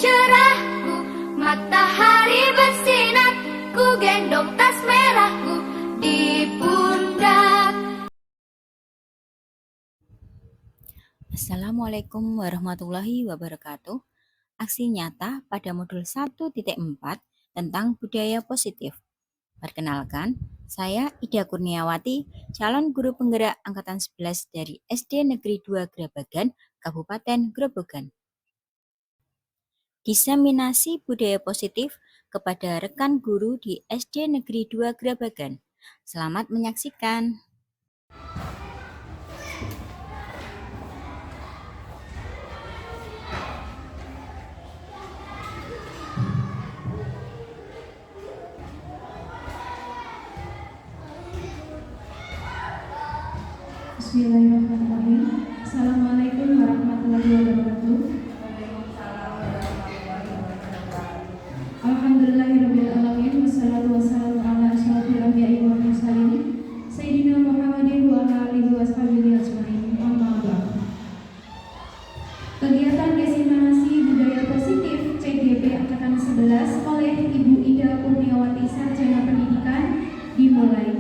cerahku, matahari bersinar, ku gendong tas merahku di pundak. Assalamualaikum warahmatullahi wabarakatuh. Aksi nyata pada modul 1.4 tentang budaya positif. Perkenalkan, saya Ida Kurniawati, calon guru penggerak angkatan 11 dari SD Negeri 2 Grabagan, Kabupaten Grobogan. Diseminasi budaya positif kepada rekan guru di SD Negeri 2 Grabagan. Selamat menyaksikan. Bismillahirrahmanirrahim. Assalamualaikum warahmatullahi wabarakatuh. Alhamdulillahirabbil alamin wassalatu wassalamu ala asyrofil anbiya'i wal mursalin sayyidina Muhammadin wa ala alihi washabihi ajmain. Amma ba'd. Kegiatan diseminasi budaya positif CGP angkatan 11 oleh Ibu Ida Kurniawati Sarjana Pendidikan dimulai.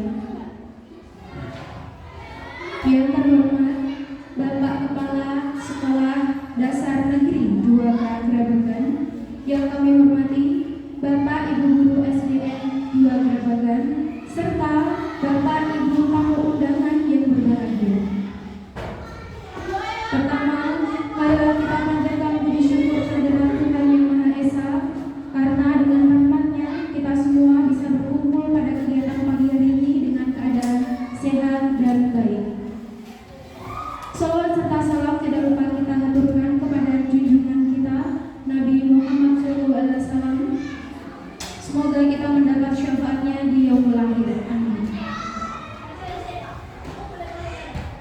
Yang terhormat Bapak Kepala Sekolah Dasar Negeri 2 Grabagan, yang kami hormati Bapak Ibu Guru SDN 2 Grabagan, serta Bapak Ibu tamu undangan yang berbahagia. Pertama, marilah kita panjatkan puji syukur kehadirat Tuhan Yang Maha Esa, karena dengan rahmat-Nya kita semua bisa berkumpul pada kegiatan pagi hari ini dengan keadaan sehat dan baik. Salawat serta salam tidak lupa kita haturkan kepada junjungan kita Nabi Muhammad SAW. Semoga kita mendapat syafaatnya di yaumul akhir. Amin.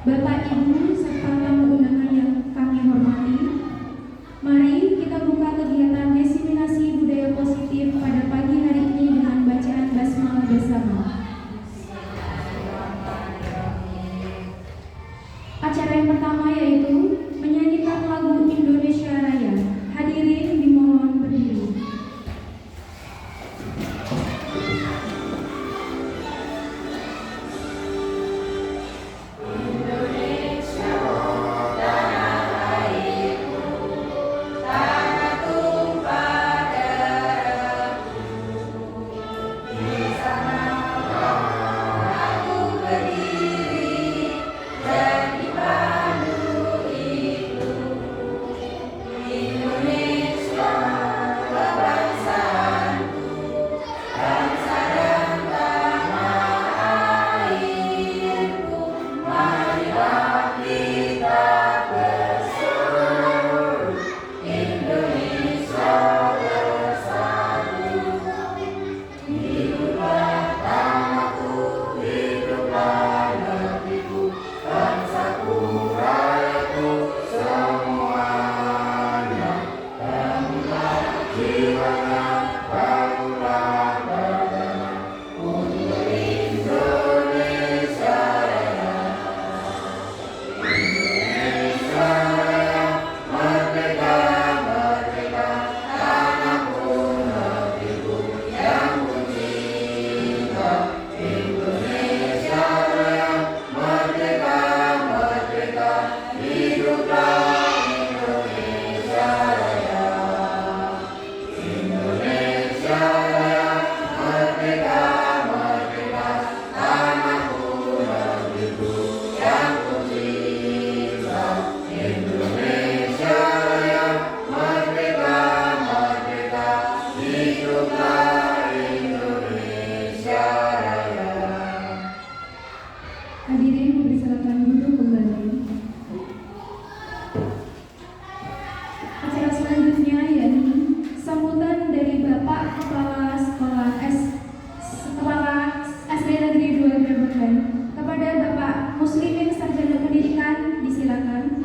Bapak Ibu serta tamu undangan yang kami hormati, mari kita buka kegiatan diseminasi budaya positif pada pagi hari ini dengan bacaan basmalah bersama. Acara yang pertama yaitu menyanyikan lagu Indonesia Raya. Hadirin dimohon berdiri. Hadirin dipersilakan duduk kembali. Acara selanjutnya yakni sambutan dari Bapak Kepala SD Negeri 2 Grabagan kepada Bapak Muslimin Sarjana Pendidikan, disilakan.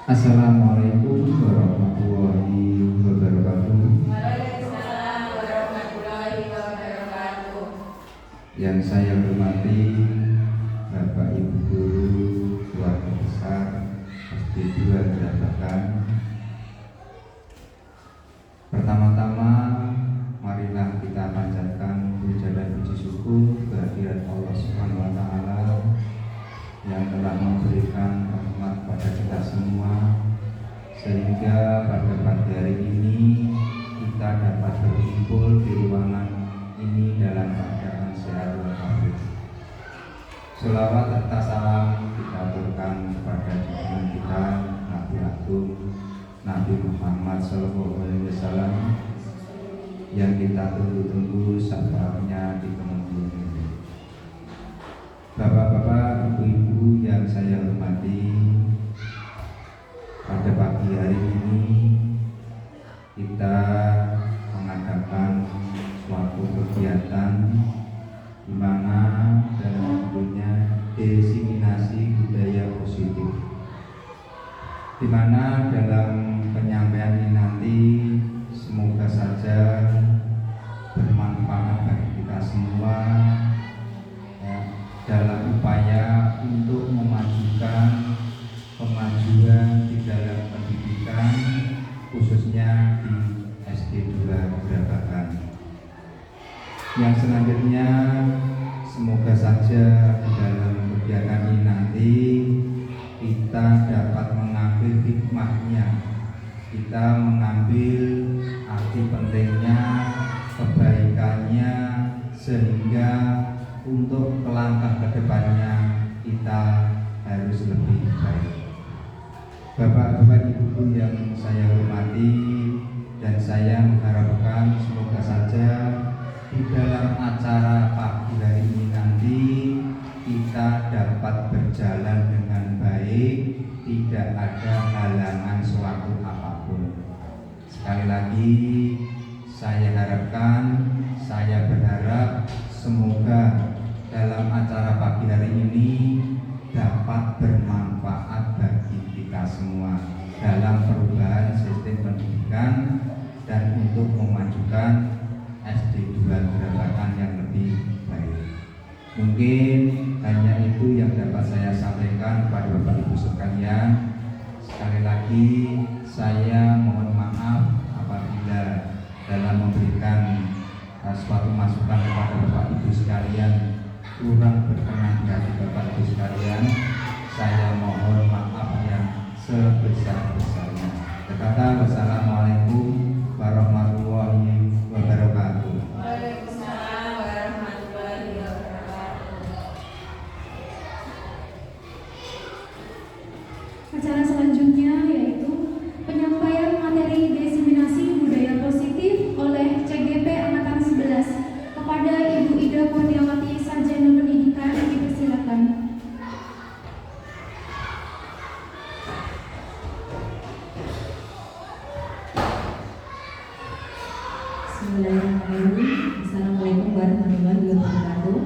Assalamualaikum warahmatullahi wabarakatuh. Waalaikumsalam warahmatullahi wabarakatuh. Yang saya hormati Bapak Ibu Guru, keluarga besar SD 2 Gerabakan. Pertama-tama marilah kita panjatkan puja dan puji syukur kehadirat Allah Subhanahu wa taala yang telah memberikan rahmat pada kita semua, sehingga pada pagi hari ini kita dapat berkumpul di ruangan ini dalam keadaan sehat walafiat. Sholawat serta salam kita aturkan kepada junjungan kita Nabi Agung Nabi Muhammad SAW yang kita tunggu-tunggu sabarnya di kemudian hari. Bapak-bapak, ibu-ibu yang saya hormati, pada pagi hari ini kita mengadakan suatu kegiatan di mana dalam bentuknya diseminasi budaya positif, di mana dalam penyampaian ini nanti semoga saja bermanfaat bagi kita semua ya, dalam upaya untuk memajukan kemajuan di dalam pendidikan khususnya di SD 2 Gerabakan. Yang selanjutnya semoga saja di dalam kegiatan ini nanti kita dapat mengambil hikmahnya, kita mengambil arti pentingnya, kebaikannya, sehingga untuk langkah ke depannya kita harus lebih baik. Bapak-bapak, ibu-ibu yang saya hormati dan saya mengharapkan semoga saja di dalam acara pagi hari ini nanti kita dapat berjalan dengan baik, tidak ada halangan suatu apapun. Sekali lagi saya harapkan, saya berharap semoga dalam acara pagi hari ini dapat bermanfaat bagi kita semua dalam perubahan sistem pendidikan dan untuk memajukan SD 2 Gerabakan yang lebih baik. Mungkin hanya itu yang dapat saya sampaikan kepada Bapak Ibu sekalian. Sekali lagi saya mohon maaf apabila dalam memberikan suatu masukan kepada Bapak Ibu sekalian kurang berkenan di hati Bapak Ibu sekalian. Saya mohon maaf yang sebesar-besarnya. Berkata wassalamualaikum warahmatullahi wabarakatuh. Waalaikumsalam warahmatullahi wabarakatuh. Acara selanjutnya yaitu penyampaian materi diseminasi budaya positif oleh CGP Angkatan 11 kepada Ibu Ida Kurniawati, Sarjana Pendidikan, dipersilakan. Bismillahirrahmanirrahim. Assalamualaikum warahmatullahi wabarakatuh.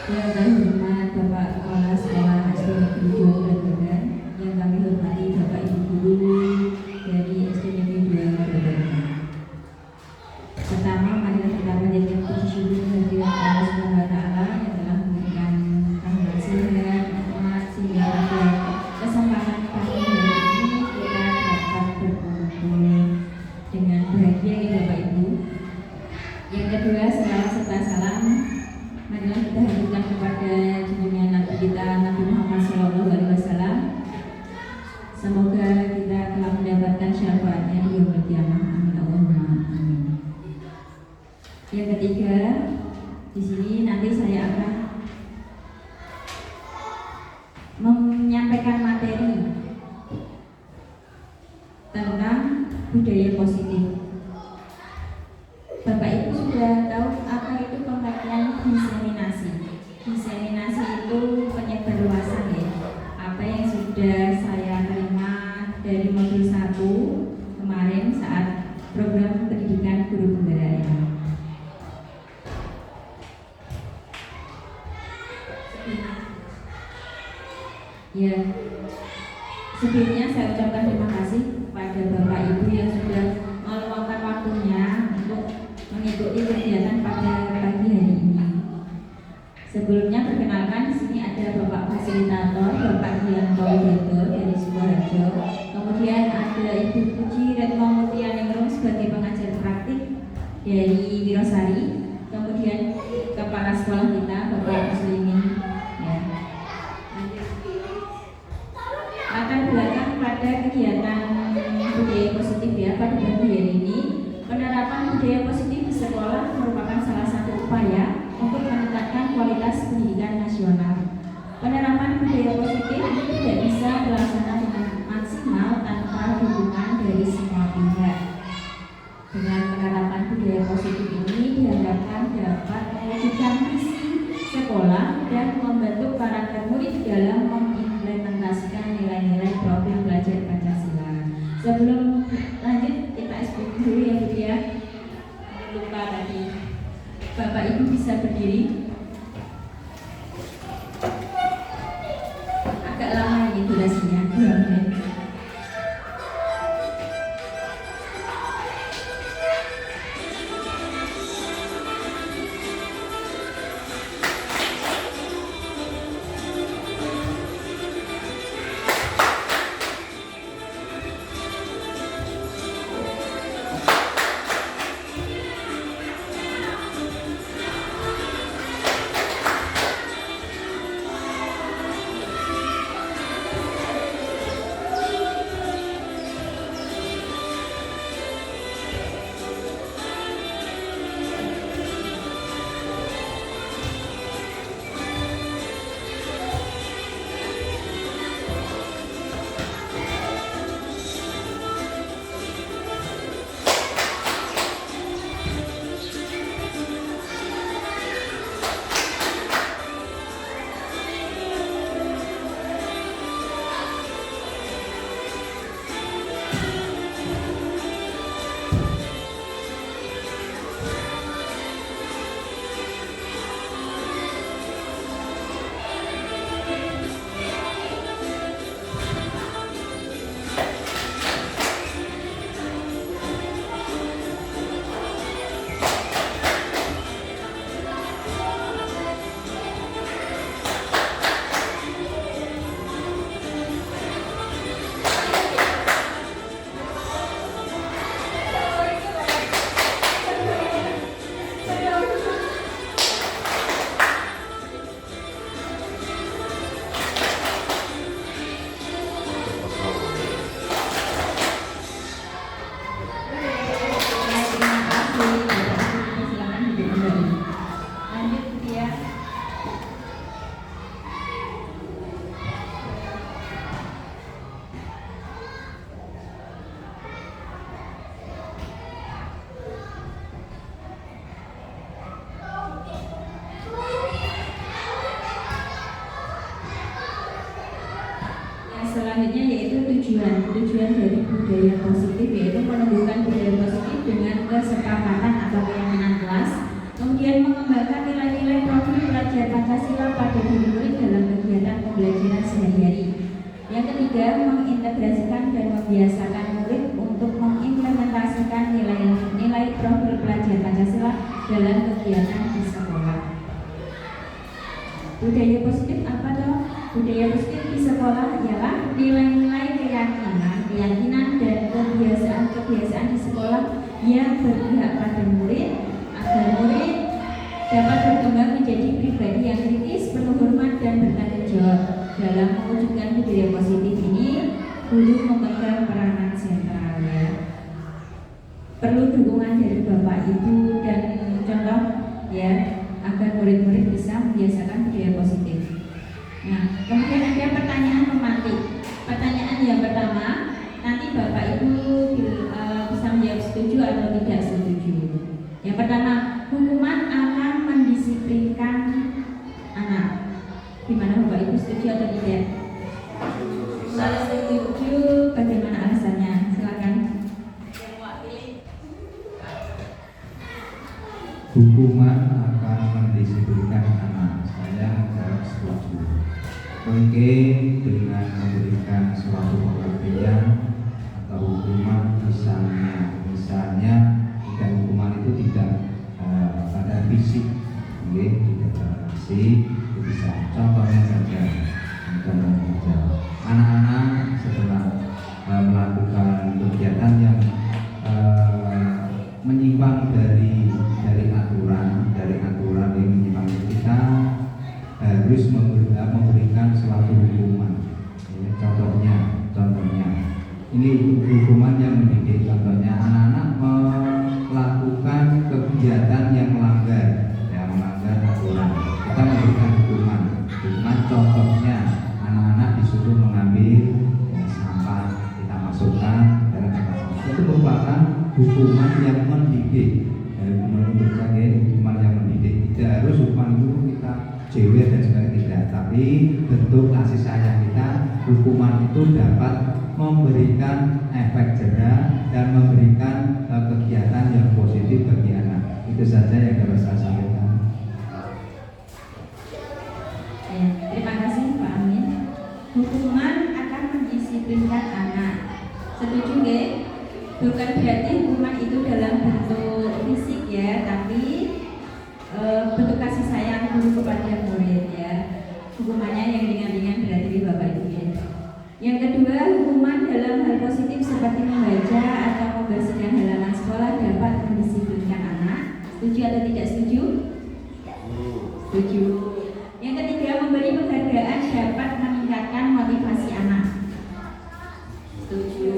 Yang kami hormat Bapak Kepala Sekolah SD Negeri 2 Gerabakan, yang kami hormati Bapak Ibu Guru dari SD Negeri 2 Gerabakan. Pertama, marilah kita panjatkan puji syukur kehadirat Allah Subhanahu wa taala yang telah memberikan rahmat sehat, nikmat sehingga pada kesempatan pagi hari ini kita dapat berkumpul dengan bahagia ya Bapak Ibu. Yang kedua, selawat serta salam marilah kita haturkan kepada junjungan Nabi kita Nabi Muhammad SAW. Semoga kita telah mendapatkan syafaatnya di yaumil qiyamah. Amin Allahumma amin. Yang ketiga, di sini nanti saya akan menyampaikan materi tentang budaya positif. Bapak Ibu sudah tahu apa itu pengertian diseminasi. Diseminasi itu penyebarluasan ya. Apa yang sudah saya terima dari modul 1 kemarin saat program pendidikan guru pemberdayaan. Ya, sebelumnya saya ucapkan terima kasih kepada Bapak Ibu yang sudah meluangkan waktunya untuk mengikuti kegiatan pada pagi hari ini. Sebelumnya perkenalkan, di sini ada Bapak Fasilitator, Bapak Gianto Widodo dari Sukoharjo. Kemudian ada Ibu Puji Retno Mutianingrum sebagai pengajar praktik dari Wirosari. Kemudian kepala sekolah kita Bapak Muslimin. Ya. Latar belakang pada kegiatan budaya positif ya pada pagi hari ini, penerapan budaya positif di sekolah merupakan salah satu upaya untuk meningkatkan kualitas pendidikan nasional. Penerapan budaya positif ini tidak bisa dilaksanakan dengan maksimal tanpa dukungan dari semua pihak. Dengan penerapan budaya positif ini diharapkan dapat mewujudkan visi sekolah dan membentuk karakter murid dalam mengimplementasikan nilai-nilai profil belajar Pancasila. Sebelum lanjut kita explain dulu ya Bu ya. Lupa tadi. Bapak Ibu bisa berdiri. Agak lama ini durasinya, 2 menit. Selanjutnya yaitu tujuan dari budaya positif, yaitu menumbuhkan budaya positif dengan kesepakatan atau keyakinan kelas, kemudian mengembangkan nilai-nilai profil pelajar Pancasila pada diri murid dalam kegiatan pembelajaran sehari-hari. Yang ketiga, mengintegrasikan dan membiasakan murid untuk mengimplementasikan nilai-nilai profil pelajar Pancasila dalam kegiatan di sekolah. Budaya positif apa toh? Budaya positif di sekolah ialah nilai-nilai keyakinan dan kebiasaan di sekolah yang berpihak pada murid agar murid dapat berkembang menjadi pribadi yang kritis, penuh hormat dan bertanggung jawab. Dalam mewujudkan budaya positif ini, guru memegang peranan sentral ya. Perlu dukungan dari Bapak Ibu dan contoh ya agar murid-murid bisa membiasakan budaya positif. Nah, kemudian ada pertanyaan pemantik. Pertanyaan yang pertama, nanti Bapak Ibu bisa menjawab setuju atau tidak setuju. Yang pertama, hukuman akan mendisiplinkan anak. Gimana Bapak Ibu, setuju atau tidak? Kalau setuju, bagaimana alasannya? Silakan. Hukuman akan mendisiplinkan anak. Saya jawab setuju. Mungkin dengan memberikan suatu pengertian atau hukuman misalnya dan hukuman itu tidak pada fisik, tidak pada fisik, itu bisa contohnya saja. Anak-anak setelah melakukan kegiatan yang menyimpang dari aturan yang menyimpang, kita harus memberikan suatu hukuman. Ya, contohnya ini hukuman yang mendidik. Contohnya anak-anak melakukan kegiatan yang melanggar aturan, kita memberikan hukuman. Contohnya anak-anak disuruh mengambil sampah, kita masukkan dalam tempat sampah. Itu merupakan hukuman yang mendidik. Hukuman yang mendidik, tidak harus hukuman itu kita jewer dan sebagainya, tidak. Tapi bentuk kasih sayang kita, hukuman itu dapat memberikan efek jerah dan memberikan kegiatan yang positif bagi anak. Itu saja yang dapat saya sampaikan. Ya, terima kasih Pak Amin. Hukuman akan mendisiplinkan anak. Setuju nggih? Bukan berarti hukuman itu dalam bentuk fisik ya, tapi bentuk kasih sayang guru kepada murid ya. Hukumannya yang ringan-ringan berarti di Bapak Ibu ya. Yang kedua, hukuman dalam hal positif seperti membaca atau membersihkan halaman sekolah dapat mendisiplinkan anak. Setuju atau tidak setuju? Setuju. Yang ketiga, memberi penghargaan dapat meningkatkan motivasi anak. Setuju.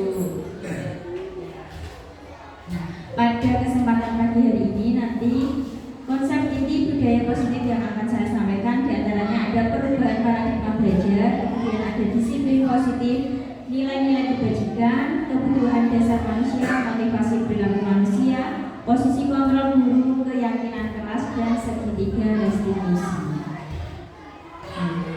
Nah, pada kesempatan pagi hari ini nanti konsep inti budaya positif yang akan saya sampaikan diantaranya ada perubahan paradigma belajar, kemudian ada disiplin positif, nilai-nilai kebajikan, kebutuhan dasar manusia, motivasi perilaku manusia, posisi kontrol guru, keyakinan kelas, dan segitiga restitusi.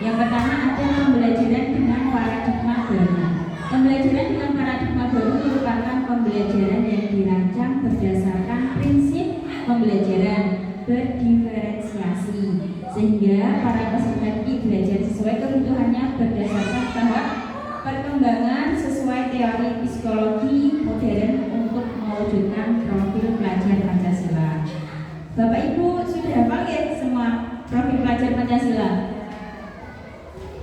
Yang pertama ada pembelajaran dengan paradigma baru. Pembelajaran dengan paradigma baru merupakan pembelajaran yang dirancang berdasarkan prinsip pembelajaran berdiferensiasi, sehingga para peserta didik belajar sesuai kebutuhannya berdasarkan tahap perkembangan sesuai teori psikologi modern untuk mewujudkan profil pelajar Pancasila. Bapak Ibu sudah hafal ya semua profil pelajar Pancasila?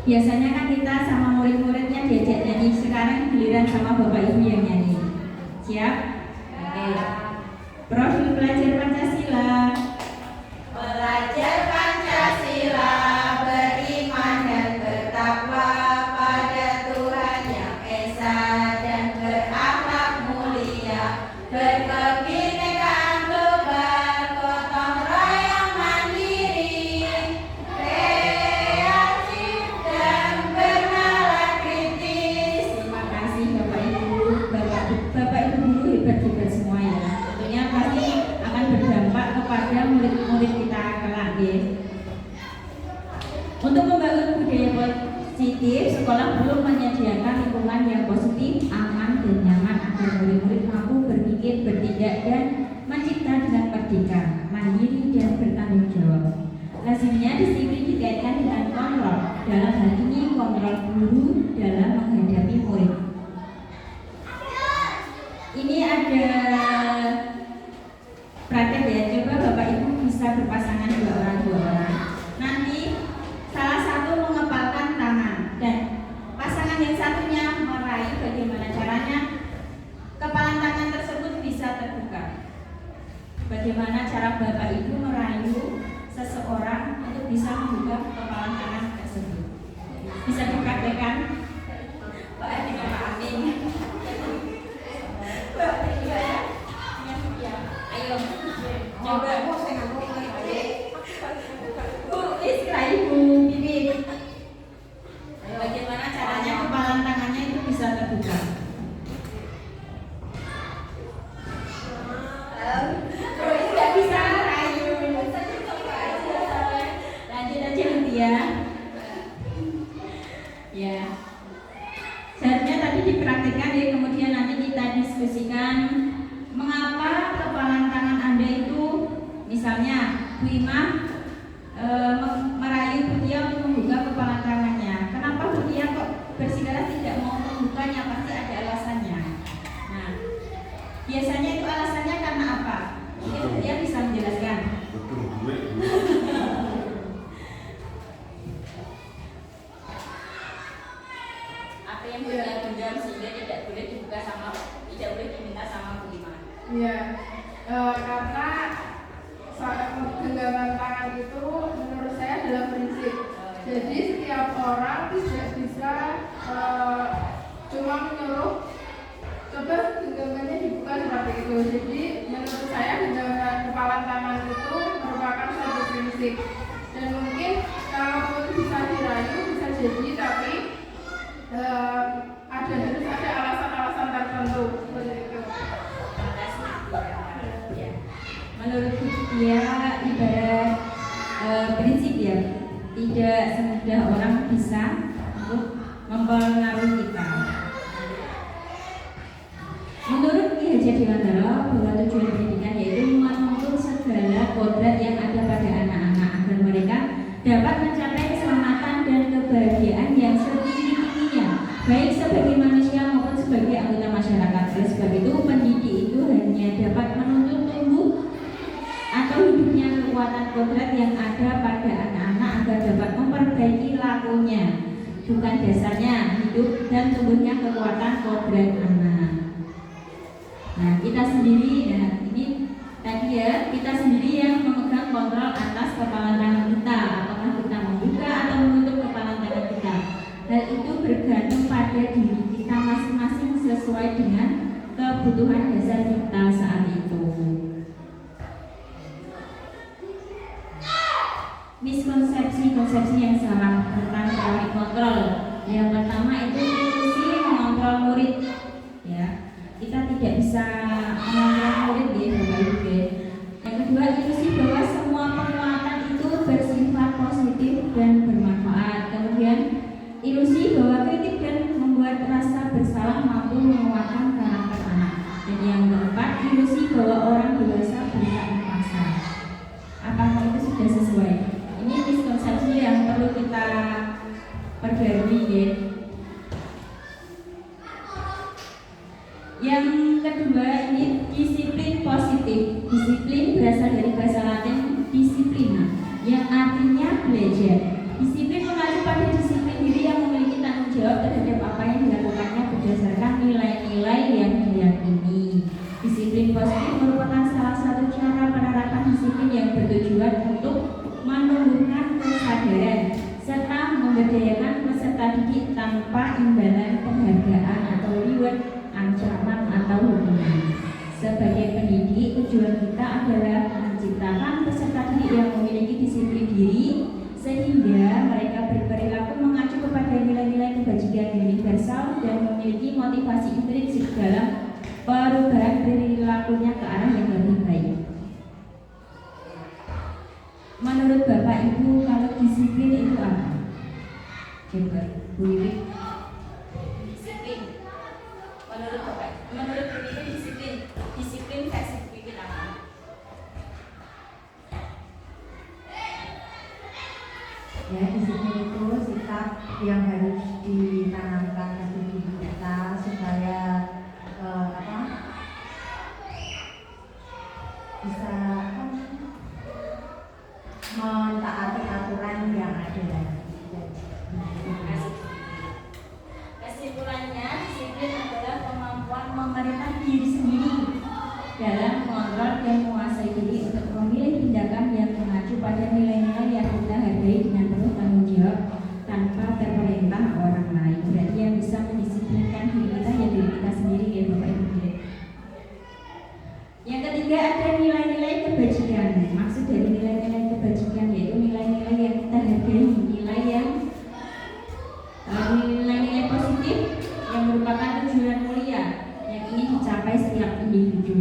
Biasanya kan kita sama murid-muridnya diajak nyanyi, sekarang giliran sama Bapak Ibu yang nyanyi. Siap? Oke. Profil pelajar Pancasila. Pelajar Pancasila beriman dan bertakwa pada Tuhan Yang Esa dan berakhlak mulia, berkebinekaan global, gotong royong mandiri, kreatif dan bernalar kritis. Terima kasih Bapak Ibu. Bapak Ibu guru hebat-hebat semua ya. Tentunya pasti akan berdampak kepada murid-murid kita kelak ya. Untuk membangun budaya positif, sekolah perlu menyediakan lingkungan yang positif, aman dan nyaman agar murid-murid mampu berpikir, bertindak dan mencipta dengan merdeka, mandiri dan bertanggung jawab. Lazimnya disiplin dikaitkan dengan kontrol. Dalam hal ini kontrol guru dalam menghadapi murid. Ini ada praktek ya, coba Bapak Ibu bisa berpasangan dua orang. Nanti salah satu mengepalkan tangan dan pasangan yang satunya meraih. Bagaimana caranya kepalan tangan tersebut bisa terbuka? Bagaimana cara Bapak Ibu merayu seseorang untuk bisa membuka kepalan tangan tersebut? Bisa dipraktekkan? Pak Edi, Pak Amin. Ayo, coba Bu Isra, Ibu Bibit. Bagaimana caranya kepalan tangannya itu bisa terbuka? Tidak bisa, ayo. Lanjut aja nanti ya. Ya. Seharusnya tadi dipraktikkan ya, kemudian nanti kita diskusikan mengapa kepalan tangan Anda itu, misalnya Bu Imah merayu Bu Tia untuk membuka kepalan tangannya. Kenapa Bu Tia kok bersikeras tidak mau membukanya? Pasti ada alasannya. Nah, biasanya itu alasannya karena apa? tangan itu menurut saya adalah prinsip. Jadi setiap orang tidak bisa cuma menyuruh coba genggamannya dibuka seperti itu. Jadi menurut saya genggaman kepalan tangan itu merupakan satu prinsip. Dan mungkin kalaupun bisa dirayu bisa jadi, tapi harus ada alasan-alasan tertentu seperti itu. Menurut dia ibarat prinsip ya, tidak semudah orang bisa untuk mempengaruhi kita. Menurut Ki Hajar Dewantara bahwa tujuan pendidikan yaitu menuntut segala kodrat yang ada pada anak-anak agar mereka dapat mencapai keselamatan dan kebahagiaan yang setinggi-tingginya, baik sebagai manusia maupun sebagai anggota masyarakat. Oleh sebab itu, pendidik itu hanya dapat menuntut tumbuh atau hidupnya kekuatan kodrat yang ada pada anak-anak agar dapat memperbaiki lakunya, bukan dasarnya hidup dan tumbuhnya kekuatan kodrat anak. Nah, kita sendiri, nah ini tadi ya, kita sendiri yang memegang kontrol atas kepalan tangan kita, apakah kita membuka atau menutup kepalan tangan kita. Hal itu bergantung pada diri kita masing-masing sesuai dengan kebutuhan dasar kita saat itu. Miskonsepsi yang salah tentang teori kontrol. Yang pertama itu ilusi mengontrol murid, ya. Kita tidak bisa mengontrol murid ya, Bapak Ibu ya. Yang kedua, ilusi bahwa semua penguatan itu bersifat positif dan bermanfaat. Kemudian ilusi bahwa kritik dan membuat rasa bersalah mampu menguatkan karakter anak. Dan yang keempat, ilusi bahwa orang dewasa bisa memaksa. Apakah itu sudah sesuai? Ini miskonsepsi yang perlu kita perbarui ya. Yang kedua ini disiplin positif. Disiplin berasal dari bahasa Latin disiplina, yang artinya belajar. Disiplin mengacu pada disiplin diri yang memiliki tanggung jawab terhadap apa yang dilakukannya berdasarkan nilai-nilai yang diyakini. Disiplin positif merupakan salah satu cara penerapan disiplin yang bertujuan untuk menumbuhkan kesadaran serta memberdayakan peserta didik tanpa imbalan penghargaan atau reward, ancaman atau hukuman. Sebagai pendidik, tujuan kita adalah menciptakan peserta didik yang memiliki disiplin diri sehingga mereka berperilaku mengacu kepada nilai-nilai kebajikan universal dan memiliki motivasi intrinsik dalam perubahan perilakunya ke arah yang lebih baik. Menurut Bapak Ibu, kalau disiplin itu apa? Coba Bu Wiwi. Disiplin. Menurut Bapak, menurut Bu Wiwi disiplin versi Bu Wiwi apa? Ya, disiplin itu sikap yang harus ditanamkan di diri kita supaya bisa mentaati aturan yang ada. Kesimpulannya, disiplin adalah kemampuan memerintah diri sendiri dalam mengontrol dan menguasai diri untuk memilih tindakan yang mengacu pada nilai-nilai yang kita hargai dengan penuh tanggung jawab tanpa terperintah orang lain. Berarti yang bisa mendisiplinkan diri kita ya diri kita sendiri ya Bapak Ibu. Yang ketiga ada nilai-nilai kebajikan. Maksud dari nilai-nilai kebajikan yaitu nilai-nilai yang kita hargai, nilai-nilai positif yang merupakan tujuan mulia yang ingin dicapai setiap individu.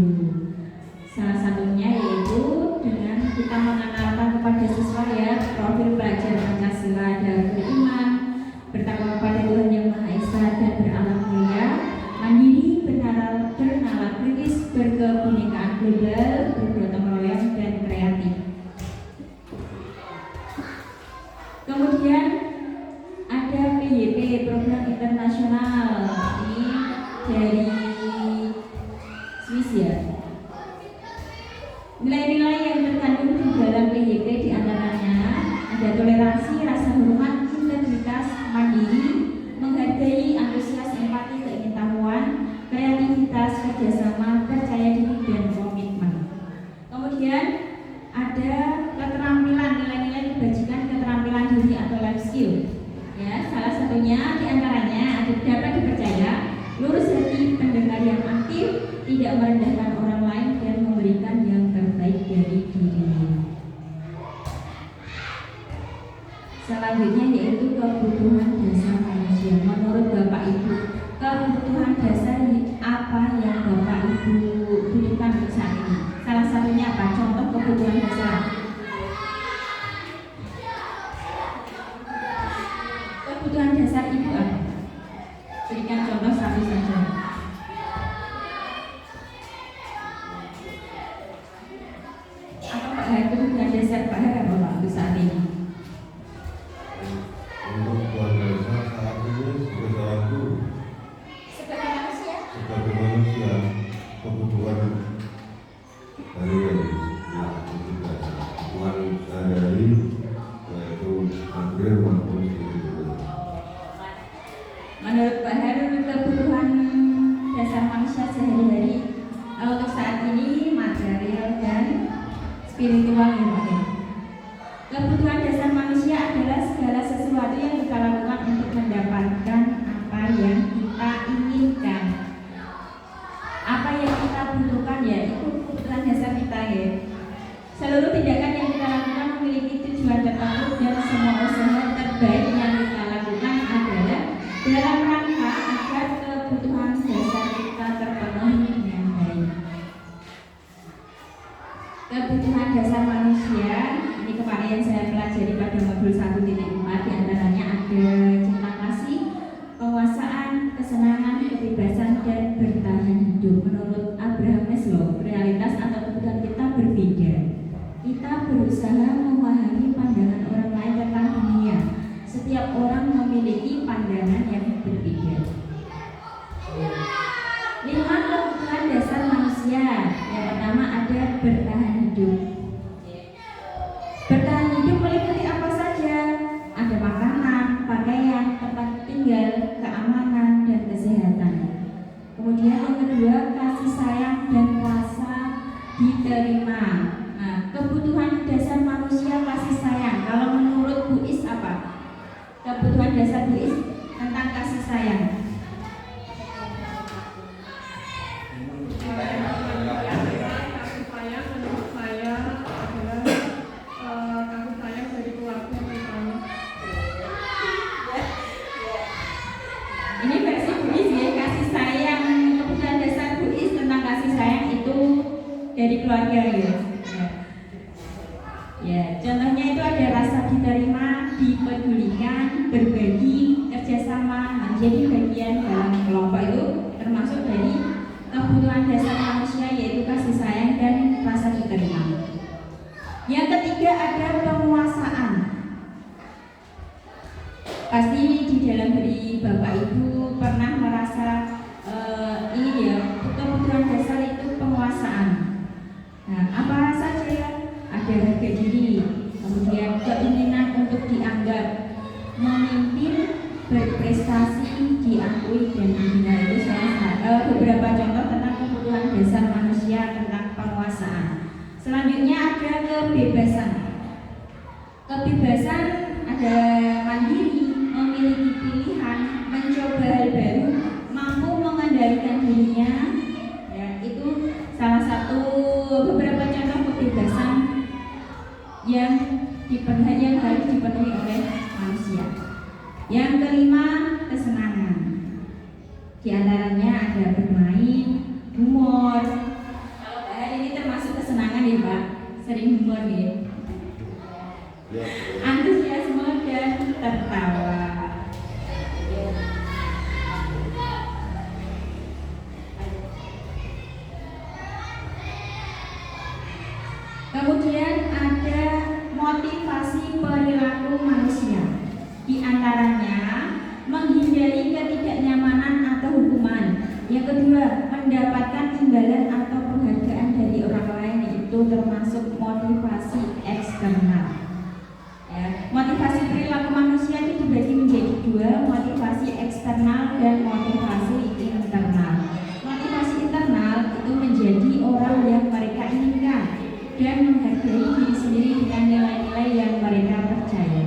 Salah satunya yaitu dengan kita mengenalkan kepada siswa ya profil pelajar Pancasila dan beriman, bertakwa kepada Tuhan Yang Maha Esa dan berakhlak mulia, mandiri, bernalar kritis, berkebinekaan global, bergotong royong dan kreatif. Kemudian ada PYP, program internasional ini dari Swiss ya. Nilai-nilai yang terkandung di dalam PYP diantaranya ada toleransi, rasa hormat, integritas, mandiri, menghargai, antusias, empati, keingin-tahuan, kreativitas, kerjasama, percaya diri, dan komitmen. Kemudian ada keterampilan diri atau life skill. Ya, salah satunya diantaranya dapat dipercaya, lurus hati, pendengar yang aktif, tidak merendahkan orang lain dan memberikan yang terbaik dari dirinya. Selanjutnya yaitu kebutuhan dasar manusia. Menurut Bapak Ibu, kebutuhan dasar apa yang Bapak Ibu butuhkan untuk saat ini? Salah satunya apa? Contoh kebutuhan dasar. Kebutuhan dasar Ibu apa? Berikan contoh satu saja. Apa Pak Har? Kebutuhan dasar Pak Har apa Pak untuk saat ini? Untuk keluarga saat ini sebagai manusia kebutuhan hari-hari ya juga kebutuhan sehari-hari yaitu material maupun spiritual. Menurut Pak Heru, kebutuhan dasar manusia sehari-hari untuk saat ini material dan spiritual ya Pak ya. Kebutuhan dasar manusia adalah segala sesuatu yang kita lakukan untuk mendapatkan apa yang kita inginkan. Apa yang kita butuhkan ya itu kebutuhan dasar kita ya. Seluruh tindakan yang kita lakukan memiliki tujuan tertentu dan semua usaha terbaik yang kita lakukan adalah dalam rangka agar kebutuhan dasar kita terpenuhi dengan baik. Kebutuhan dasar manusia ini kemarin saya pelajari pada modul 1.4, diantaranya ada cinta kasih, penguasaan, kesenangan, kebebasan, dan bertahan hidup. Menurut Abraham Maslow, realitas atau kebutuhan kita berbeda. Kita berusaha memahami pandangan orang lain tentang dunia. Setiap orang memiliki pandangan yang berbeda. 5 kebutuhan dasar manusia. Yang pertama ada bertahan hidup. Bertahan hidup meliputi apa saja? Ada makanan, pakaian, tempat tinggal, keamanan, dan kesehatan. Kemudian yang kedua, kasih sayang dan rasa diterima. Nah, kebutuhan dasar manusia kasih sayang. Kalau menurut Bu Is apa? Kebutuhan dasar Bu Is tentang kasih sayang. Kasih sayang menurut saya adalah kasih sayang dari keluarga pertama. Ini versi Buis ya, kasih sayang. Kebutuhan dasar Buis tentang kasih sayang itu dari keluarga ya. Ya, contohnya itu ada rasa diterima, dipedulikan, berbagi, kerjasama, menjadi bagian dalam kelompok itu termasuk dari kebutuhan dasar manusia yaitu kasih sayang dan rasa diterima. Yang ketiga ada penguasaan. Pasti di dalam diri Bapak Ibu pernah merasa ini ya, kebutuhan dasar itu penguasaan. Nah, apa saja ya? Ada harga diri, kemudian keinginan untuk dianggap, memimpin, berprestasi, diakui dan dibina. Itu beberapa contoh tentang kebutuhan dasar manusia tentang penguasaan. Selanjutnya ada kebebasan. Kebebasan ada mandiri, memiliki pilihan, mencoba hal baru, mampu mengendalikan dirinya. Ya, itu salah satu beberapa contoh kebebasan yang harus dipenuhi oleh manusia. Yang kelima, kesenangan. Di antaranya ada bermain, humor. Kalau Pak Hari ini termasuk kesenangan ya Pak, sering humor ya. Antusiasme dan tertawa. Kemudian ada motivasi perilaku manusia. Di antaranya menghindari ketidaknyamanan atau hukuman. Yang kedua, mendapatkan imbalan atau penghargaan dari orang lain, itu termasuk motivasi eksternal. Ya, motivasi perilaku manusia itu dibagi menjadi dua, motivasi eksternal dan motivasi internal. Motivasi internal itu menjadi orang yang mereka inginkan dan menghargai diri sendiri dengan nilai-nilai yang mereka percaya.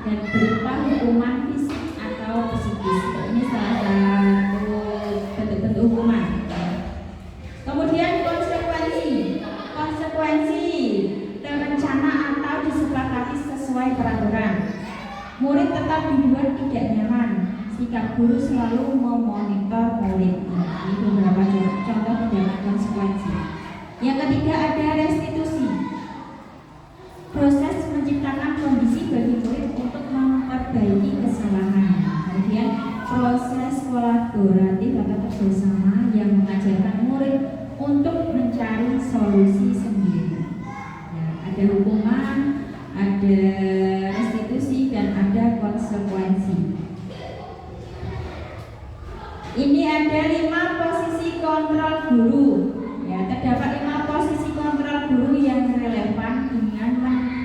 dan berupa hukuman fisik atau psikis. Ini salah satu bentuk-bentuk hukuman. Kemudian konsekuensi terencana atau disepakati sesuai peraturan. Murid tetap dibuat tidak nyaman. Sikap guru selalu memonitor murid. Ini beberapa contoh tindakan konsekuensi. Yang ketiga ada restitusi. Proses menciptakan kondisi bagi murid untuk memperbaiki kesalahan. Kemudian proses kolaboratif atau kerjasama yang mengajarkan murid untuk mencari solusi sendiri. Ya, ada hukuman, ada restitusi, dan ada konsekuensi. Ini ada 5 posisi kontrol guru. Ya, terdapat 5 posisi kontrol guru yang relevan dengan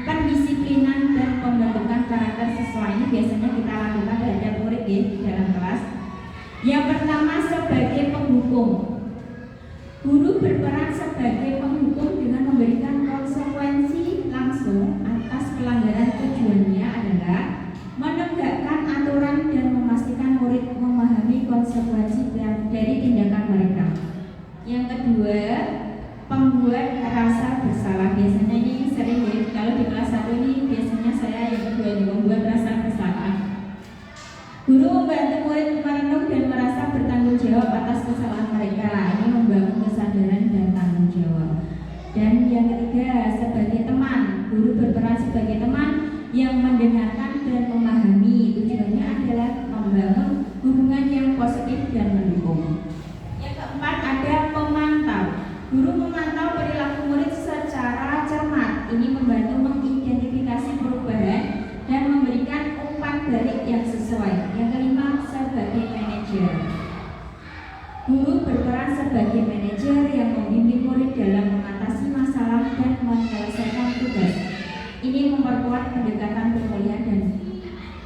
pendisiplinan dan pembentukan karakter siswa. Ini biasanya kita lakukan terhadap murid di dalam kelas. Yang pertama sebagai penghukum. Guru berperan sebagai penghukum dengan memberikan konsekuensi langsung atas pelanggaran. Tujuannya adalah menegakkan aturan dan memastikan murid memahami konsekuensi dari tindakan mereka. Yang kedua, pembuat rasa bersalah. Biasanya ini sering ya, kalau di kelas 1 ini biasanya saya yang kedua ini membuat rasa bersalah. Guru membantu murid merenung dan merasa bertanggung jawab atas kesalahan mereka. Ini membangun kesadaran dan tanggung jawab. Dan yang ketiga, sebagai teman. Guru berperan sebagai teman yang mendengarkan dan memahami. Tujuannya adalah membangun hubungan yang positif dan mendukung. Yang keempat ada pemantau. Guru memantau perilaku murid secara cermat. Ini membantu mengidentifikasi perubahan dan memberikan umpan balik yang sesuai. Yang kelima sebagai manajer. Guru berperan sebagai manajer yang membimbing murid dalam mengatasi masalah dan menyelesaikan tugas. Ini memperkuat pendekatan pemulihan dan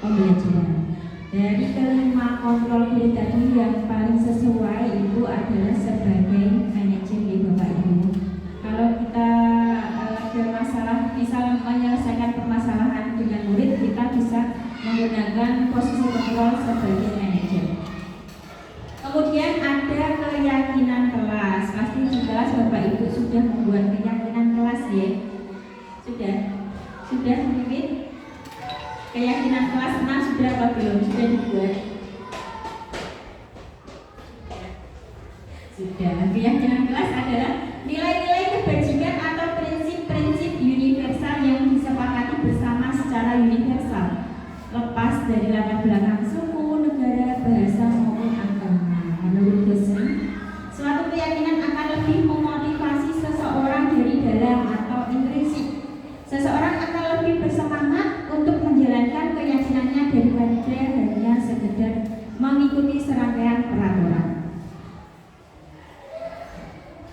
pembelajaran. Dari kelima kontrol guru tadi yang paling sesuai itu adalah sebagai manajer di Bapak Ibu. Kalau kita ada masalah, misal menyelesaikan permasalahan dengan murid, kita bisa menggunakan posisi kontrol sebagai manajer. Kemudian ada keyakinan kelas. Pasti di kelas Bapak Ibu sudah membuat keyakinan kelas ya. Sudah mungkin keyakinan kelas 6 sudah apa belum? Sudah dibuat? Sudah. Keyakinan kelas adalah nilai-nilai kebajikan atau prinsip-prinsip universal yang disepakati bersama secara universal, lepas dari latar belakang suku, negara, bahasa maupun agama. Menurut dosen, suatu keyakinan akan lebih memotivasi seseorang dari dalam atau intrinsik. Seseorang akan lebih bersemangat untuk menjalankan keyakinannya daripada hanya sekedar mengikuti serangkaian peraturan.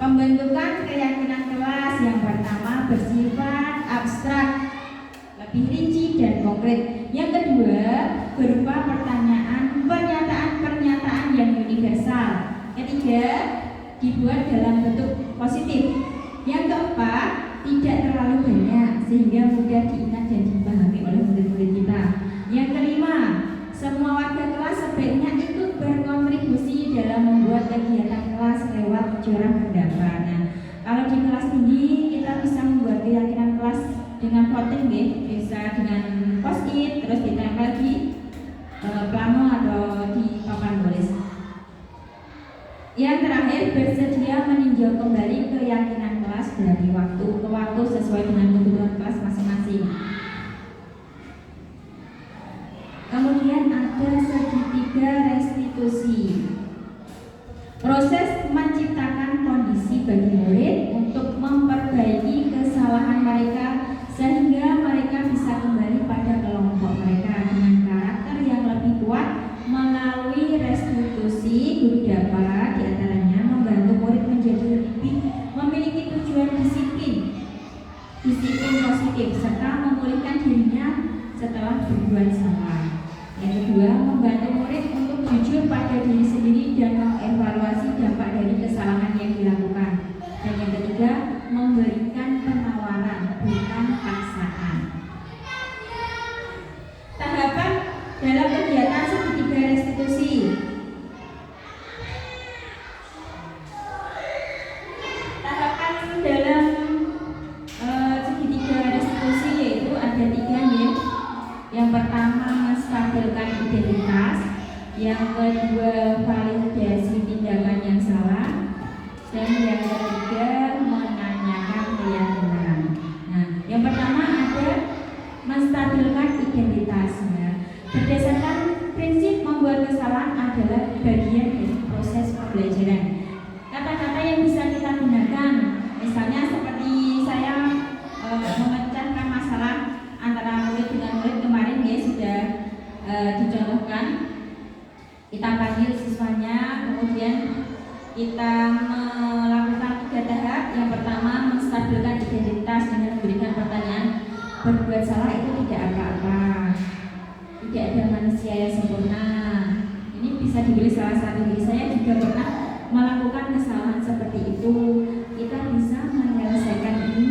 Pembentukan keyakinan kelas yang pertama bersifat abstrak, lebih rinci dan konkret. Yang kedua berupa pernyataan yang universal. Ketiga dibuat dalam bentuk positif. Yang keempat tidak terlalu banyak sehingga mudah diingat dan dipahami oleh murid-murid kita. Yang kelima, semua warga kelas sebaiknya ikut berkontribusi dalam membuat kegiatan kelas lewat curah pendapat. Nah, kalau di kelas tinggi kita bisa membuat keyakinan kelas dengan voting, bisa dengan post-it, terus ditempel di plano atau di papan tulis. Yang terakhir, bersedia meninjau kembali keyakinan kelas dari waktu ke waktu sesuai dengan kebutuhan kelas masing-masing. Kemudian ada segitiga restitusi. Proses menciptakan kondisi bagi murid untuk memperbaiki kesalahan mereka sehingga mereka bisa kembali pada kelompok mereka dengan karakter yang lebih kuat. Melalui restitusi, guru dapat diantaranya membantu murid menjadi lebih memiliki tujuan disiplin positif serta memulihkan dirinya setelah berbuat salah. Yang kedua, membantu murid untuk jujur pada diri sendiri dan mengevaluasi dampak dari kesalahan yang dilakukan. Dan yang ketiga dalam kegiatan segitiga restitusi. Tahapan dalam segitiga restitusi yaitu ada 3 ya. Yang pertama menstabilkan identitas, yang kedua validasi tindakan yang salah, dan yang ketiga menanyakan keyakinan. Nah, yang pertama ada menstabilkan identitasnya. Berdasarkan prinsip membuat kesalahan adalah bagian dari proses pembelajaran. Kata-kata yang bisa kita gunakan, misalnya seperti saya memecahkan masalah antara murid dengan murid kemarin ya sudah dicontohkan. Kita panggil siswanya, kemudian kita melakukan 3 tahap. Yang pertama menstabilkan identitas dengan memberikan pertanyaan, berbuat salah itu tidak apa-apa, tidak ada manusia yang sempurna. Ini bisa dibeli salah satu diri saya juga pernah melakukan kesalahan seperti itu. Kita bisa menyelesaikan ini.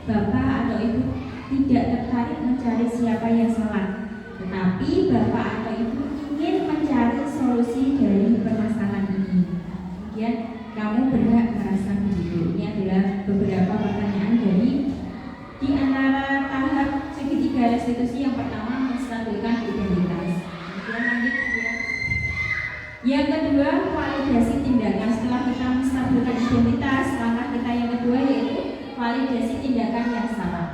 Bapak atau ibu tidak tertarik mencari siapa yang salah, tetapi bapak atau ibu ingin mencari solusi dari permasalahan ini. Kemudian kamu berhak merasa begitu. Ini adalah beberapa pertanyaan dari di antara tahap segitiga restitusi. Yang pertama menstabilkan identitas. Kemudian lanjut ya. Yang kedua validasi tindakan. Setelah kita menstabilkan identitas, langkah kita yang kedua yaitu validasi tindakan yang salah.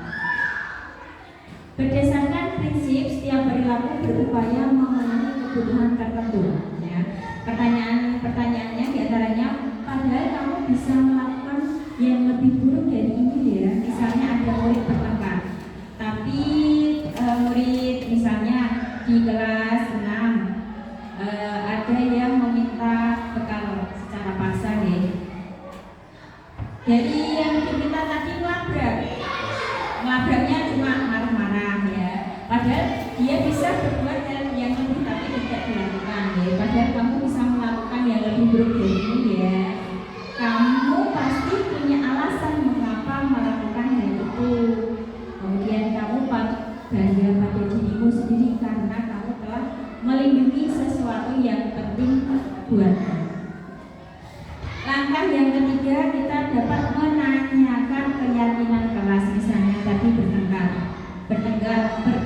Berdasarkan prinsip setiap perilaku berupaya memenuhi kebutuhan tertentu. Ya. Pertanyaannya diantaranya, padahal kamu bisa melakukan yang lebih buruk dari ini ya. Misalnya ada murid bertengkar, tapi murid misalnya di kelas 6 ada yang meminta bekal secara paksa ya. Jadi yang diminta tadi melabraknya cuma marah-marah ya. Padahal dia bisa berbuat yang lebih tapi tidak dilakukan ya. Padahal kamu bisa melakukan yang lebih buruk dari ini ya. Kamu pasti punya alasan mengapa melakukan hal itu. Kemudian kamu bangga pada dirimu sendiri karena kamu telah melindungi sesuatu yang penting buatmu. Langkah yang ketiga, kita dapat menanyakan keyakinan kelas. Misalnya tadi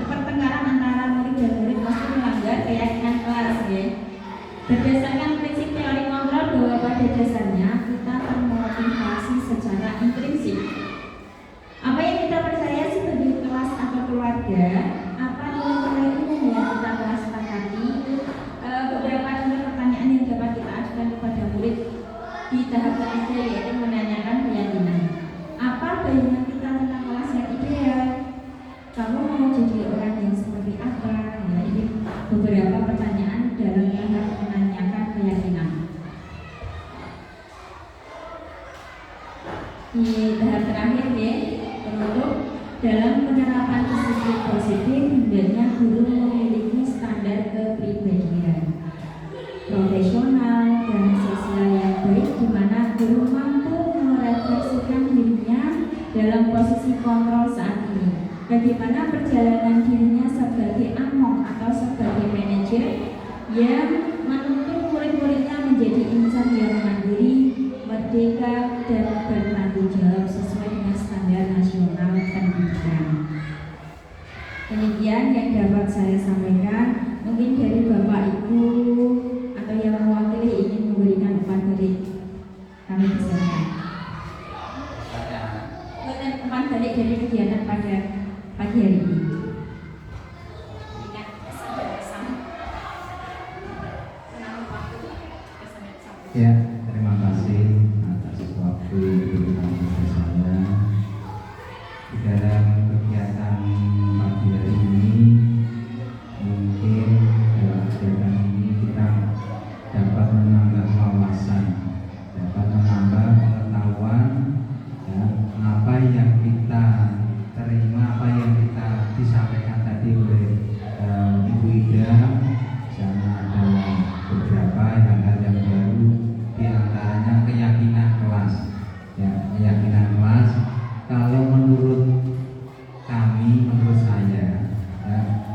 pertengkaran antara murid dan murid pasti melanggar keyakinan kelas ya. Berdasarkan prinsip teori kontrol bahwa pada dasarnya kita termotivasi secara intrinsik. Apa yang kita percaya sebagai kelas atau keluarga, apa nilai-nilai umum yang kita telah sepakati. Beberapa nilai pertanyaan yang dapat kita ajukan kepada murid di tahap ketiga yaitu menanyakan keyakinan. Apa bayangan kita tentang kelas yang ideal? Kamu mau jadi orang yang seperti apa? Ya, ini beberapa pertanyaan dalam tahap menanyakan keyakinan. Di tahap terakhir ya, penutup, dalam penerapan disiplin positif hendaknya guru memiliki standar kepribadian profesional dan sosial yang baik, di mana guru mampu merefleksikan dirinya dalam posisi kontrol saat ini. Bagaimana perjalanan dirinya sebagai among atau sebagai manajer yang menuntut murid-muridnya menjadi insan yang mandiri, merdeka, dan bertanggung jawab sesuai dengan standar nasional pendidikan. Demikian yang dapat saya sampaikan. Mungkin dari Bapak Ibu atau yang mewakili ingin memberikan umpan balik, kami persilakan. Umpan balik dari kegiatan pada pagi hari ini. Ya, terima kasih atas waktu yang diberikan kepada saya. Di dalam kegiatan pagi hari ini, mungkin dalam kegiatan ini kita dapat menambah wawasan, dapat menambah pengetahuan, ya, apa yang kita terima, apa yang kita disampaikan tadi oleh Ibu Ida. Sana ada beberapa hal-hal yang baru, di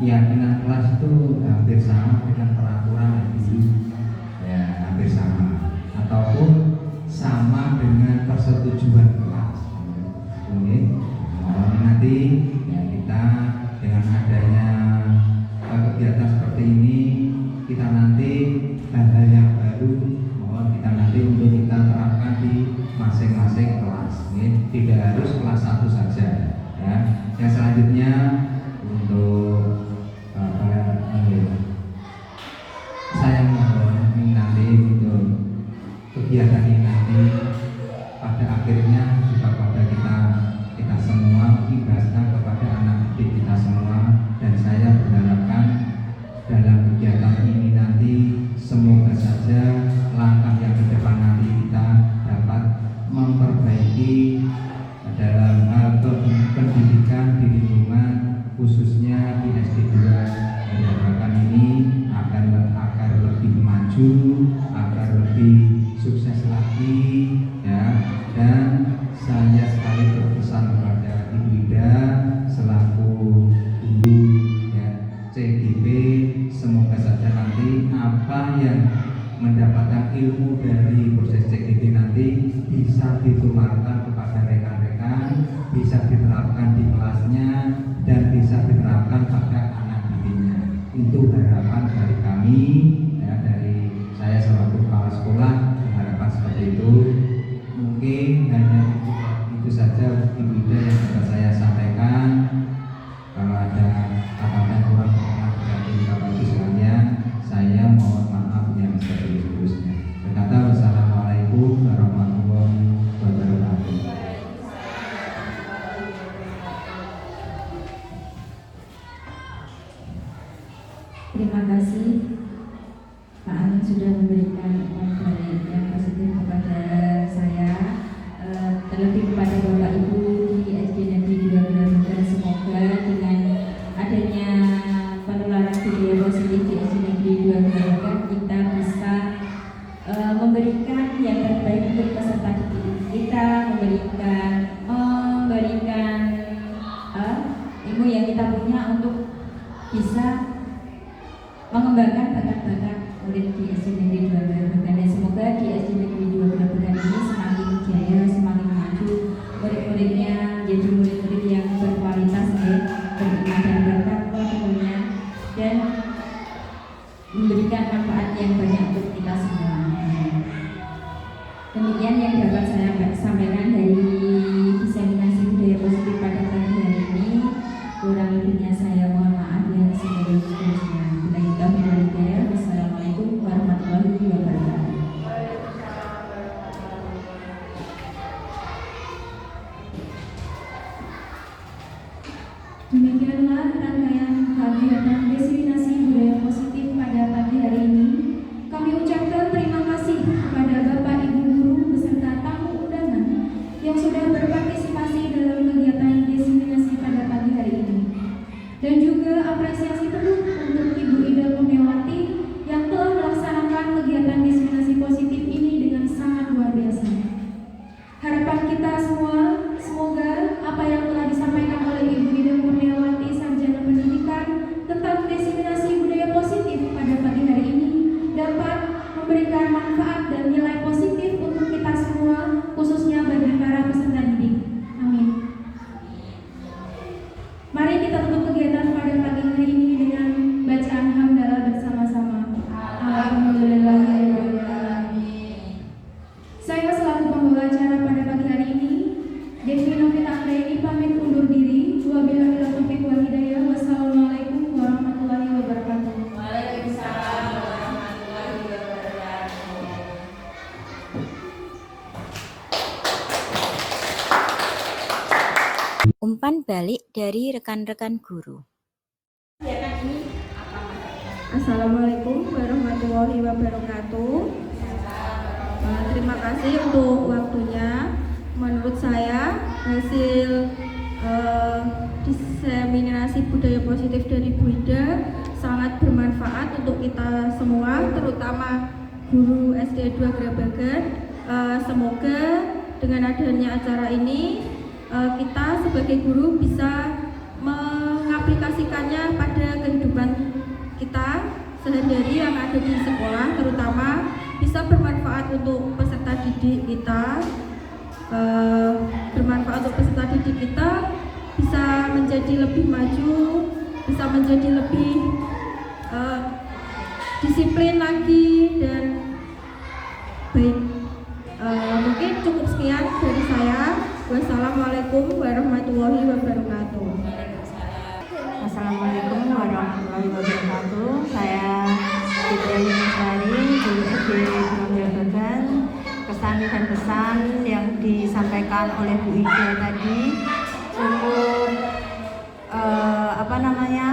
keyakinan kelas itu hampir sama dengan peraturan yang dulu, ya hampir sama, ataupun sama dengan persetujuan kelas. Oke, nanti ya kita dengan adanya kegiatan seperti ini, kita nanti hal-hal yang baru mohon kita nanti untuk kita terapkan di masing-masing kelas. Tidak harus kelas 1 saja, ya. Yang selanjutnya untuk saya mohon nanti untuk kegiatan ini nanti pada akhirnya juga pada kita semua ibaratnya kepada anak didik kita semua, dan saya berharapkan dalam kegiatan ini nanti semoga saja langkah yang ke depan nanti kita dapat memperbaiki dalam hal pendidikan di lingkungan khususnya di SD 2 Harapan ini agar lebih maju, agar lebih sukses lagi, ya. Dan saya sekali berpesan kepada Ibu Ida selaku guru, ya, CGP, semoga saja nanti apa yang mendapatkan ilmu dari proses CGP nanti bisa ditularkan kepada rekan-rekan, bisa diterapkan di kelasnya, dan bisa diterapkan pada anak didiknya. Itu harapan dari kami, ya, dari saya selaku kepala sekolah, harapan seperti itu. Mungkin hanya itu saja Ibu Ida yang dapat saya sampaikan. Kalau ada kata-kata yang kurang berkenan berarti Bapak Ibu sekalian, saya mohon maaf yang seterus-terusnya. Berkata wassalamualaikum warahmatullahi wabarakatuh. Terima kasih Pak Amin sudah memberikan materi yang positif kepada saya, terlebih kepada Bapak Ibu di SD Negeri 2 Grabegan. Semoga dengan adanya penularan budaya positif di SD Negeri 2 Grabegan kita bisa memberikan yang terbaik untuk peserta didik kita, memberikan ilmu yang kita punya untuk bisa mengembangkan bakat-bakat murid di SD Negeri 2 Grabegan, dan semoga di SD Negeri 2 Grabegan ini semakin jaya, semakin maju, murid-muridnya jadi murid-murid yang berkualitas, beriman dan bertakwa tentunya, dan memberikan manfaat yang banyak untuk kita semua. Demikian yang dapat saya sampaikan dari diseminasi budaya positif pada pagi hari ini. Kurang lebihnya saya mohon maaf yang seterus-terusnya. Wassalamualaikum warahmatullahi wabarakatuh. Demikianlah rangkaian kegiatan diseminasi budaya positif pada pagi hari ini. Kami ucapkan terima kasih kepada Bapak Ibu guru beserta tamu undangan yang sudah berpartisipasi dalam kegiatan diseminasi pada pagi hari ini. Dan juga apresiasi penuh untuk Ibu Ida Kurniawati yang telah melaksanakan kegiatan diseminasi positif ini dengan sangat luar biasa. Harapan kita semua, semoga apa yang telah disampaikan oleh Ibu Ida Kurniawati, Sarjana Pendidikan, tentang diseminasi budaya positif pada pagi hari ini dapat memberikan manfaat dan nilai positif untuk kita semua, khususnya bagi para peserta didik. Amin. Mari kita tutup kegiatan pada pagi hari ini dengan bacaan hamdalah bersama-sama. Alhamdulillahirrahmanirrahim. Saya selaku pembawa acara pada pagi hari ini, Devi Novita Anggraini, pamit undur diri. Wabillahi taufiq wal hidayah. Wassalamualaikum warahmatullahi wabarakatuh. Waalaikumsalam warahmatullahi wabarakatuh. Umpan balik dari rekan-rekan guru. Assalamualaikum warahmatullahi wabarakatuh. Terima kasih untuk waktunya. Menurut saya hasil diseminasi budaya positif dari Bu Ida sangat bermanfaat untuk kita semua, terutama guru SD 2 Grabegan. Semoga dengan adanya acara ini kita sebagai guru bisa mengaplikasikannya pada kehidupan materi yang ada di sekolah, terutama bisa bermanfaat untuk peserta didik kita, bisa menjadi lebih maju, bisa menjadi lebih disiplin lagi dan baik. Mungkin cukup sekian dari saya. Wassalamualaikum warahmatullahi wabarakatuh. Assalamualaikum warahmatullahi wabarakatuh. Saya Fitri Yunusari, guru SD Grabbagan. Kesan dan pesan yang disampaikan oleh Bu Ida tadi cukup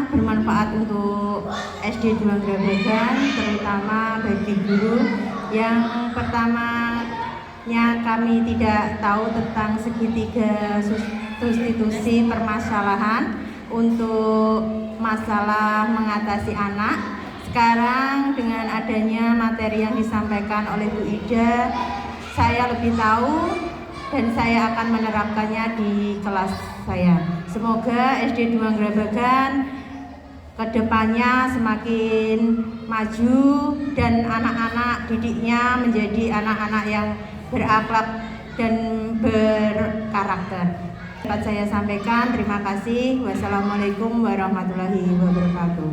bermanfaat untuk SD 2 Grabbagan, terutama bagi guru yang pertamanya kami tidak tahu tentang segitiga substitusi permasalahan untuk masalah mengatasi anak. Sekarang dengan adanya materi yang disampaikan oleh Bu Ida, saya lebih tahu dan saya akan menerapkannya di kelas saya. Semoga SD 2 Grabbagan kedepannya semakin maju dan anak-anak didiknya menjadi anak-anak yang berakhlak dan berkarakter. Dapat saya sampaikan, terima kasih. Wassalamualaikum warahmatullahi wabarakatuh.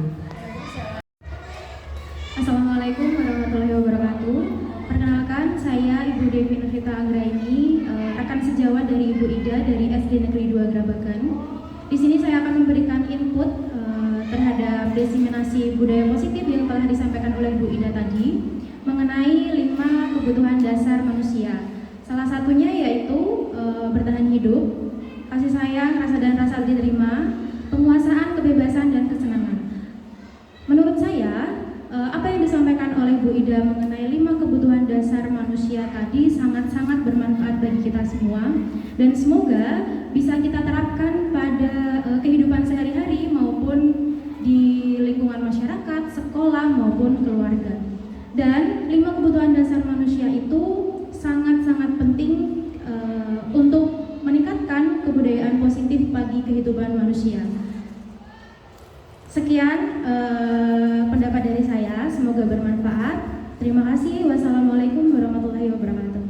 Assalamualaikum warahmatullahi wabarakatuh. Perkenalkan, saya Ibu Devi Nurvita Anggraini, rekan sejawat dari Ibu Ida dari SD Negeri 2 Grabbagan. Di sini saya akan memberikan input terhadap diseminasi budaya positif yang telah disampaikan oleh Bu Ida tadi mengenai 5 kebutuhan dasar manusia. Salah satunya yaitu bertahan hidup, kasih sayang, rasa dan rasa diterima, penguasaan, kebebasan, dan kesenangan. Menurut saya, apa yang disampaikan oleh Bu Ida mengenai 5 kebutuhan dasar manusia tadi sangat-sangat bermanfaat bagi kita semua, dan semoga bisa kita terapkan pada kehidupan sehari-hari maupun di lingkungan masyarakat, sekolah maupun keluarga. Dan 5 kebutuhan dasar manusia itu sangat-sangat penting untuk meningkatkan kebudayaan positif bagi kehidupan manusia. Sekian pendapat dari saya, semoga bermanfaat. Terima kasih. Wassalamualaikum warahmatullahi wabarakatuh.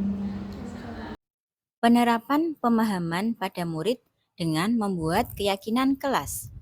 Penerapan pemahaman pada murid dengan membuat keyakinan kelas.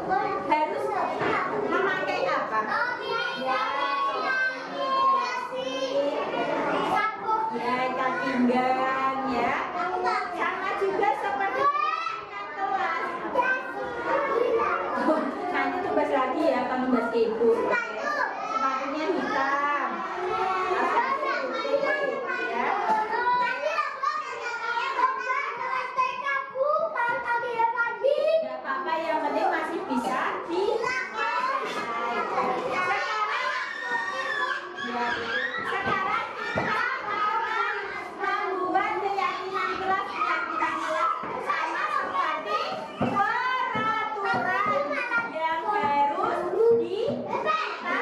harus memakai apa? Ya, ikat pinggang ya. Sama juga seperti kelas. Nanti tugas lagi ya kalau tugas ibu. Sepatunya hitam. Ya. Gak apa-apa, yang penting masih bisa dipakai. Sekarang kita membuat keyakinan kelas sama seperti peraturan yang harus ditaati.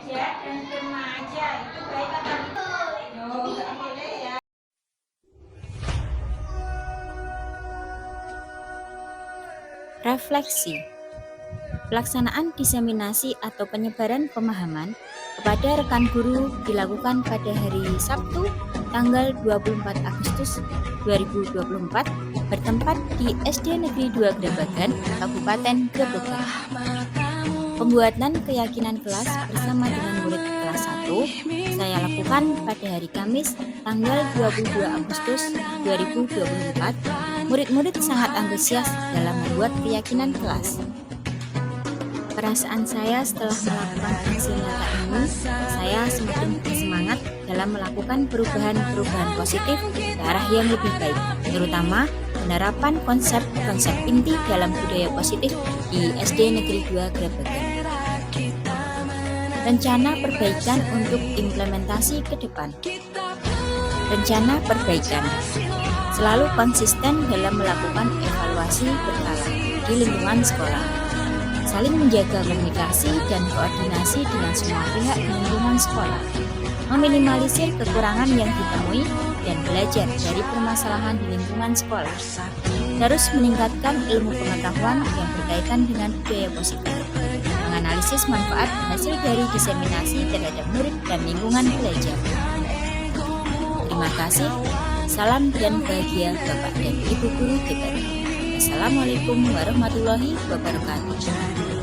aja dan remaja itu baik apa? Oh, nggak boleh ya. Refleksi. Pelaksanaan diseminasi atau penyebaran pemahaman kepada rekan guru dilakukan pada hari Sabtu tanggal 24 Agustus 2024 bertempat di SD Negeri 2 Grabagan, Kabupaten Grobogan. Pembuatan keyakinan kelas bersama dengan murid kelas 1 saya lakukan pada hari Kamis tanggal 22 Agustus 2024. Murid-murid sangat antusias dalam membuat keyakinan kelas. Perasaan saya setelah melakukan aksi nyata ini, saya semakin bersemangat dalam melakukan perubahan-perubahan positif ke arah yang lebih baik, terutama penerapan konsep-konsep inti dalam budaya positif di SD Negeri 2 Grabagan. Rencana perbaikan untuk implementasi ke depan. Rencana perbaikan selalu konsisten dalam melakukan evaluasi berkala di lingkungan sekolah. Saling menjaga komunikasi dan koordinasi dengan semua pihak di lingkungan sekolah, meminimalisir kekurangan yang ditemui dan belajar dari permasalahan di lingkungan sekolah. Terus meningkatkan ilmu pengetahuan yang berkaitan dengan budaya positif, menganalisis manfaat hasil dari diseminasi terhadap murid dan lingkungan belajar. Terima kasih. Salam dan bahagia Bapak dan Ibu Guru kita. Assalamualaikum warahmatullahi wabarakatuh.